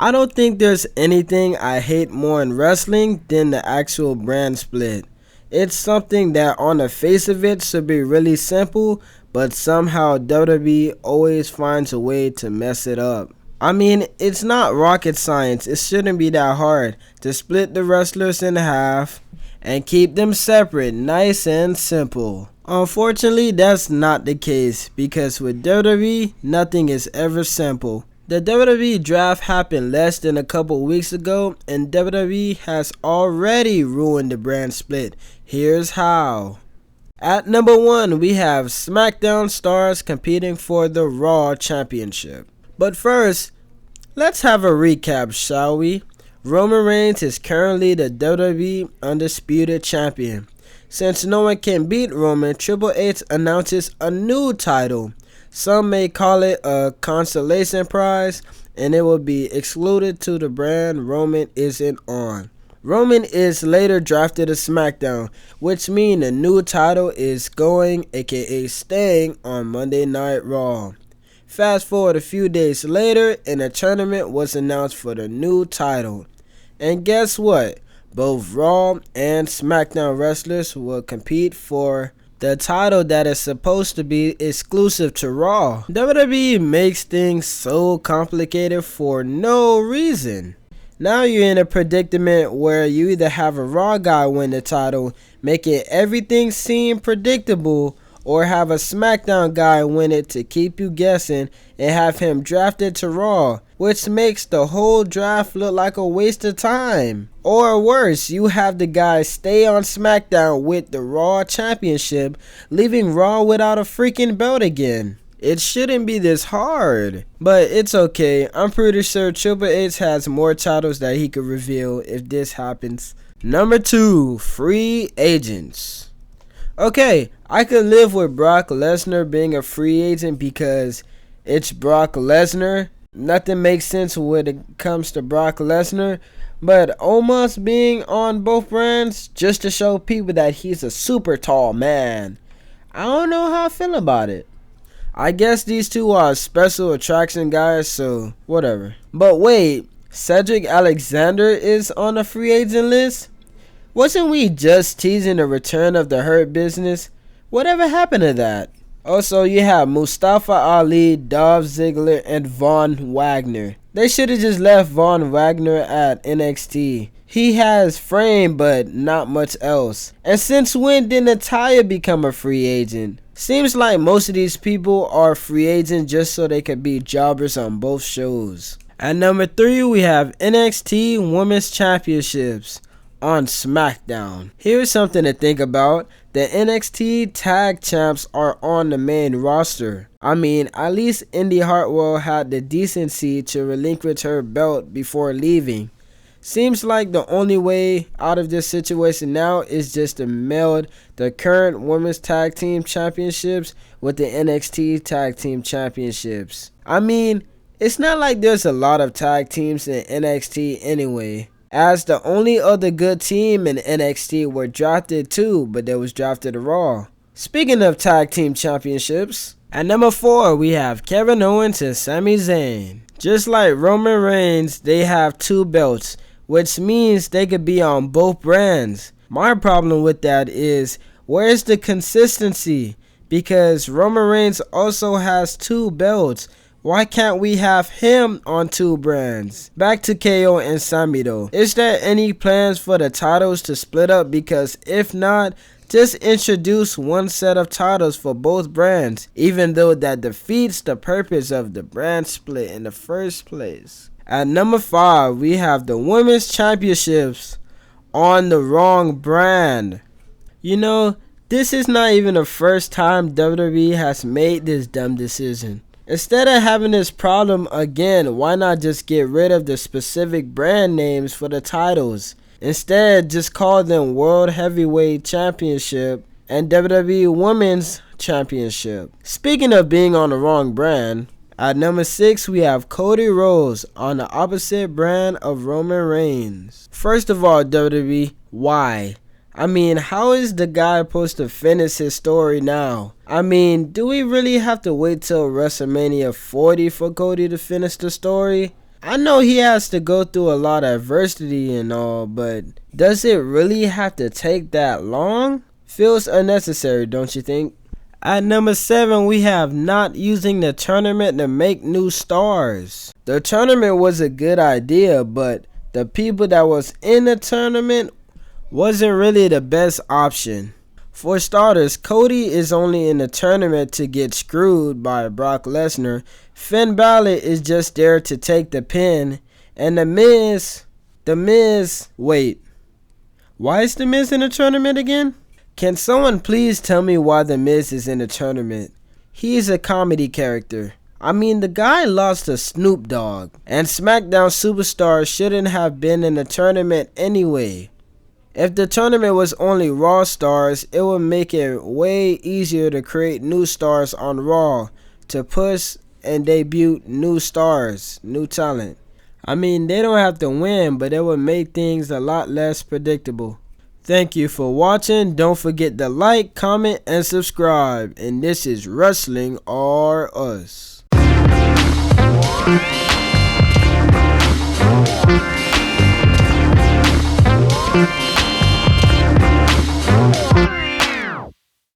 I don't think there's anything I hate more in wrestling than the actual brand split. It's something that on the face of it should be really simple, but somehow WWE always finds a way to mess it up. I mean, it's not rocket science. It shouldn't be that hard to split the wrestlers in half and keep them separate, nice and simple. Unfortunately, that's not the case because with WWE, nothing is ever simple. The WWE draft happened less than a couple weeks ago, and WWE has already ruined the brand split. Here's how. At number 1, we have SmackDown stars competing for the Raw Championship. But first, let's have a recap, shall we? Roman Reigns is currently the WWE Undisputed Champion. Since no one can beat Roman, Triple H announces a new title. Some may call it a consolation prize, and it will be excluded to the brand Roman isn't on. Roman is later drafted to SmackDown, which means the new title is going, aka staying, on Monday Night Raw. Fast forward a few days later, and a tournament was announced for the new title. And guess what? Both Raw and SmackDown wrestlers will compete for the title that is supposed to be exclusive to Raw. WWE makes things so complicated for no reason. Now you're in a predicament where you either have a Raw guy win the title, making everything seem predictable, or have a SmackDown guy win it to keep you guessing and have him drafted to Raw, which makes the whole draft look like a waste of time. Or worse, you have the guy stay on SmackDown with the Raw Championship, leaving Raw without a freaking belt again. It shouldn't be this hard, but it's okay. I'm pretty sure Triple H has more titles that he could reveal if this happens. Number 2, free agents. Okay, I could live with Brock Lesnar being a free agent because it's Brock Lesnar. Nothing makes sense when it comes to Brock Lesnar. But Omos being on both brands just to show people that he's a super tall man. I don't know how I feel about it. I guess these two are special attraction guys, so whatever. But wait, Cedric Alexander is on the free agent list? Wasn't we just teasing the return of the Hurt Business? Whatever happened to that? Also, you have Mustafa Ali, Dolph Ziggler, and Von Wagner. They should have just left Von Wagner at NXT. He has frame, but not much else. And since when did Natalya become a free agent? Seems like most of these people are free agents just so they could be jobbers on both shows. At number 3, we have NXT Women's Championships on SmackDown. Here's something to think about. The NXT Tag Champs are on the main roster. I mean, at least Indy Hartwell had the decency to relinquish her belt before leaving. Seems like the only way out of this situation now is just to meld the current Women's Tag Team Championships with the NXT Tag Team Championships. I mean, it's not like there's a lot of tag teams in NXT anyway, as the only other good team in NXT were drafted too, but they was drafted to Raw. Speaking of tag team championships, at number 4 we have Kevin Owens and Sami Zayn. Just like Roman Reigns, they have 2 belts, which means they could be on both brands. My problem with that is, where's the consistency? Because Roman Reigns also has 2 belts. Why can't we have him on 2 brands? Back to KO and Sami though. Is there any plans for the titles to split up? Because if not, just introduce one set of titles for both brands, even though that defeats the purpose of the brand split in the first place. At number 5, we have the Women's Championships on the wrong brand. You know, this is not even the first time WWE has made this dumb decision. Instead of having this problem again, why not just get rid of the specific brand names for the titles? Instead, just call them World Heavyweight Championship and WWE Women's Championship. Speaking of being on the wrong brand, at number 6 we have Cody Rose on the opposite brand of Roman Reigns. First of all, WWE, why? I mean, how is the guy supposed to finish his story now? I mean, do we really have to wait till WrestleMania 40 for Cody to finish the story? I know he has to go through a lot of adversity and all, but does it really have to take that long? Feels unnecessary, don't you think? At number 7, we have not using the tournament to make new stars. The tournament was a good idea, but the people that was in the tournament wasn't really the best option. For starters, Cody is only in the tournament to get screwed by Brock Lesnar. Finn Balor is just there to take the pin. And The Miz, wait, why is The Miz in the tournament again? Can someone please tell me why The Miz is in the tournament? He's a comedy character. I mean, the guy lost to Snoop Dogg. And SmackDown Superstars shouldn't have been in the tournament anyway. If the tournament was only Raw stars, it would make it way easier to create new stars on Raw to push and debut new stars, new talent. I mean, they don't have to win, but it would make things a lot less predictable. Thank you for watching. Don't forget to like, comment, and subscribe. And this is Wrestling or Us.